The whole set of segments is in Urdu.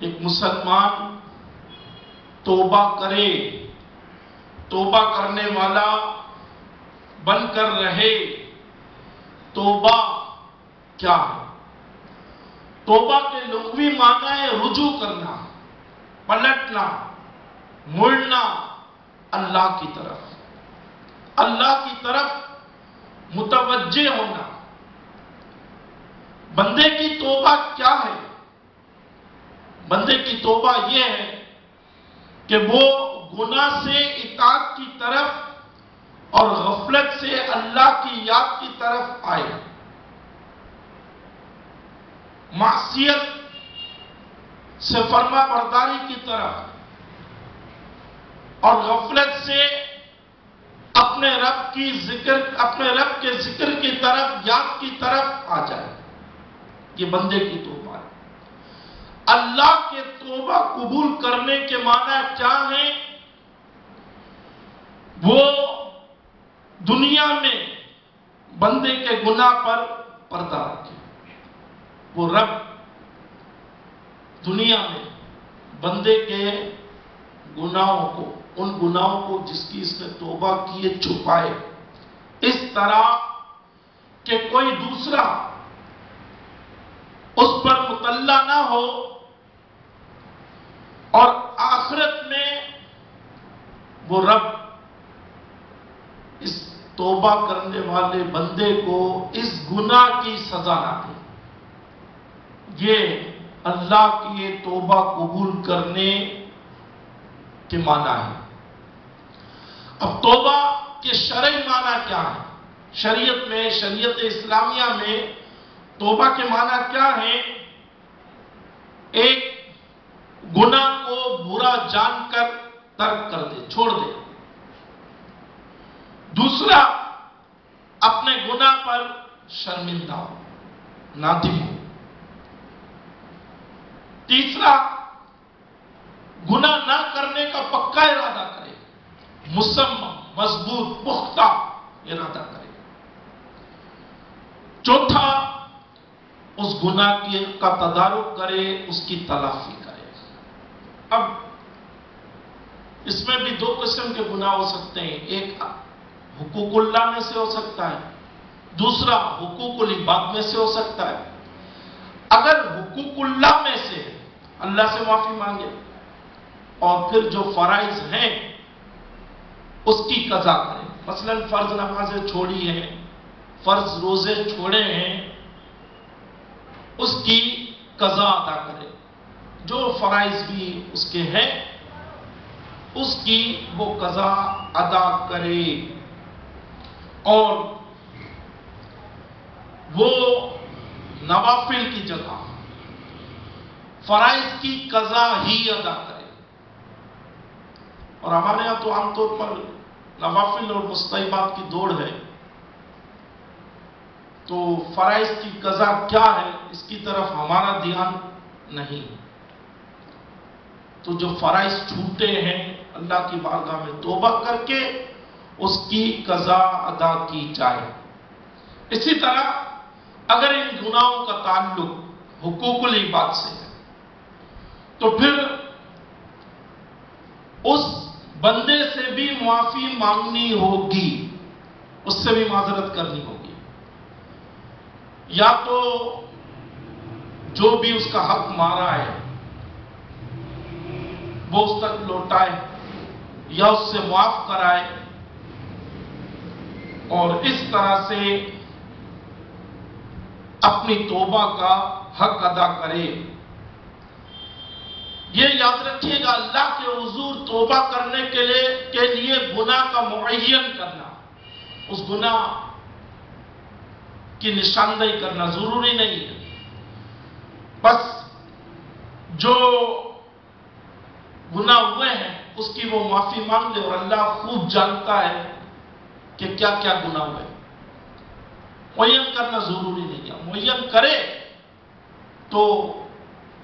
ایک مسلمان توبہ کرے، توبہ کرنے والا بن کر رہے۔ توبہ کیا ہے؟ توبہ کے لغوی معنی ہے رجوع کرنا، پلٹنا، مڑنا اللہ کی طرف، اللہ کی طرف متوجہ ہونا۔ بندے کی توبہ کیا ہے؟ بندے کی توبہ یہ ہے کہ وہ گناہ سے اطاعت کی طرف اور غفلت سے اللہ کی یاد کی طرف آئے، معصیت سے فرما برداری کی طرف اور غفلت سے اپنے رب کے ذکر کی طرف، یاد کی طرف آ جائے۔ یہ بندے کی توبہ ہے۔ اللہ کے توبہ قبول کرنے کے معنی کیا ہیں؟ وہ دنیا میں بندے کے گناہ پر پردہ رکھے۔ وہ رب دنیا میں بندے کے گناہوں کو، ان گناہوں کو جس کی اس نے توبہ کی ہے، چھپائے، اس طرح کہ کوئی دوسرا اس پر مطلع نہ ہو، اور آخرت میں وہ رب اس توبہ کرنے والے بندے کو اس گناہ کی سزا نہ دے۔ یہ اللہ کی توبہ قبول کرنے کے معنی ہے۔ اب توبہ کے شرعی معنی کیا ہے؟ شریعت میں، شریعت اسلامیہ میں توبہ کے معنی کیا ہے؟ ایک گناہ کو برا جان کر ترک کر دے، چھوڑ دے۔ دوسرا، اپنے گناہ پر شرمندہ ہو، نادم ہو۔ تیسرا، گناہ نہ کرنے کا پکا ارادہ کرے، مصمم، مضبوط، پختہ ارادہ کرے۔ چوتھا، اس گناہ کا تدارک کرے، اس کی تلافی کرے۔ اب اس میں بھی دو قسم کے گناہ ہو سکتے ہیں۔ ایک حقوق اللہ میں سے ہو سکتا ہے، دوسرا حقوق العباد میں سے ہو سکتا ہے۔ اگر حقوق اللہ میں سے اللہ سے معافی مانگے اور پھر جو فرائض ہیں اس کی قضا کرے، مثلا فرض نمازیں چھوڑی ہیں، فرض روزے چھوڑے ہیں، اس کی قضا ادا کرے۔ جو فرائض بھی اس کے ہیں اس کی وہ قضا ادا کرے، اور وہ نوافل کی جگہ فرائض کی قضا ہی ادا کرے۔ اور ہمارے یہاں تو عام طور پر نوافل اور مستحبات کی دوڑ ہے، تو فرائض کی قضا کیا ہے اس کی طرف ہمارا دھیان نہیں۔ تو جو فرائض چھوٹے ہیں اللہ کی بارگاہ میں توبہ کر کے اس کی قضا ادا کی جائے۔ اسی طرح اگر ان گناہوں کا تعلق حقوق العباد سے ہے تو پھر اس بندے سے بھی معافی مانگنی ہوگی، اس سے بھی معذرت کرنی ہوگی، یا تو جو بھی اس کا حق مارا ہے وہ اس تک لوٹائے، یا اس سے معاف کرائے، اور اس طرح سے اپنی توبہ کا حق ادا کرے۔ یہ یاد رکھیے گا، اللہ کے حضور توبہ کرنے کے لیے گناہ کا معین کرنا، اس گناہ کی نشاندہی کرنا ضروری نہیں ہے۔ بس جو گناہ ہوئے ہیں اس کی وہ معافی مانگ لے، اور اللہ خوب جانتا ہے کہ کیا کیا گناہ ہوئے۔ معین کرنا ضروری نہیں ہے، معین کرے تو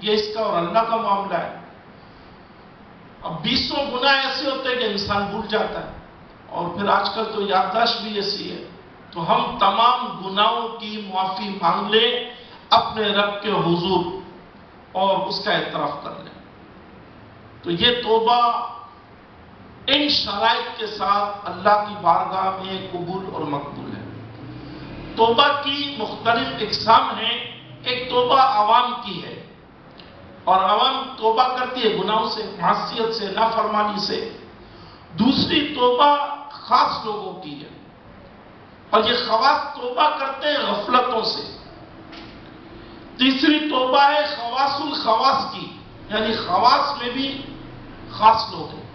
یہ اس کا اور اللہ کا معاملہ ہے۔ اب 20 گناہ ایسے ہوتے ہیں کہ انسان بھول جاتا ہے، اور پھر آج کل تو یادداشت بھی ایسی ہے، تو ہم تمام گناہوں کی معافی مانگ لیں اپنے رب کے حضور، اور اس کا اعتراف کر لیں. تو یہ توبہ ان شرائط کے ساتھ اللہ کی بارگاہ میں قبول اور مقبول ہے. توبہ کی مختلف اقسام ہیں. ایک توبہ عوام کی ہے اور عوام توبہ کرتی ہے گناہوں سے، معصیت سے، نافرمانی سے. دوسری توبہ خاص لوگوں کی ہے اور یہ خواص توبہ کرتے ہیں غفلتوں سے. تیسری توبہ ہے خواص الخواص کی، یعنی خواص میں بھی خاص لوگ ہیں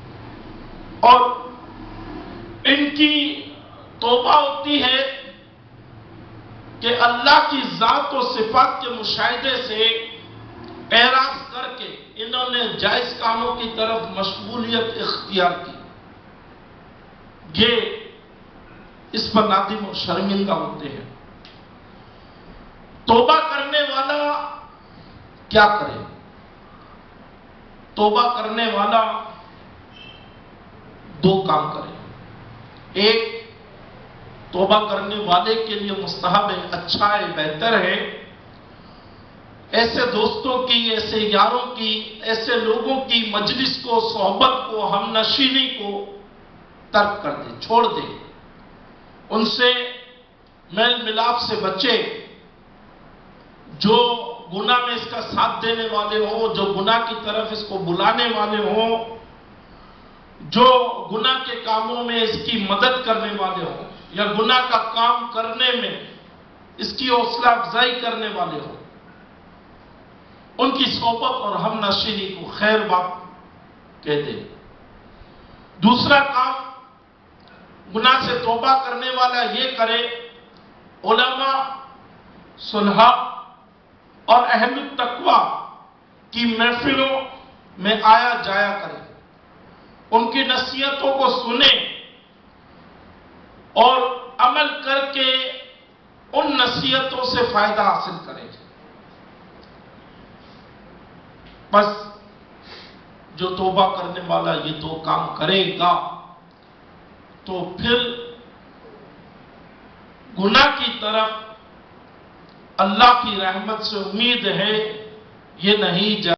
اور ان کی توبہ ہوتی ہے کہ اللہ کی ذات و صفات کے مشاہدے سے اعراض کر کے انہوں نے جائز کاموں کی طرف مشغولیت اختیار کی. یہ اس پر نادم اور شرمندہ ہوتے ہیں. توبہ کرنے والا کیا کرے؟ توبہ کرنے والا دو کام کرے. ایک، توبہ کرنے والے کے لیے مستحب ہے، اچھا ہے، بہتر ہے ایسے دوستوں کی، ایسے یاروں کی، ایسے لوگوں کی مجلس کو، صحبت کو، ہم نشینی کو ترک کر دے، چھوڑ دے. ان سے میل ملاپ سے بچے. جو گناہ میں اس کا ساتھ دینے والے ہوں، جو گناہ کی طرف اس کو بلانے والے ہوں، جو گناہ کے کاموں میں اس کی مدد کرنے والے ہوں یا گناہ کا کام کرنے میں اس کی حوصلہ افزائی کرنے والے ہوں، ان کی صحبت اور ہم نشینی کو خیر بات کہہ دے. دوسرا کام گناہ سے توبہ کرنے والا یہ کرے، علماء، صلحاء اور اہل التقوی کی محفلوں میں آیا جایا کرے، ان کی نصیحتوں کو سنے اور عمل کر کے ان نصیحتوں سے فائدہ حاصل کرے. بس جو توبہ کرنے والا یہ دو کام کرے گا تو پھر گناہ کی طرف اللہ کی رحمت سے امید ہے یہ نہیں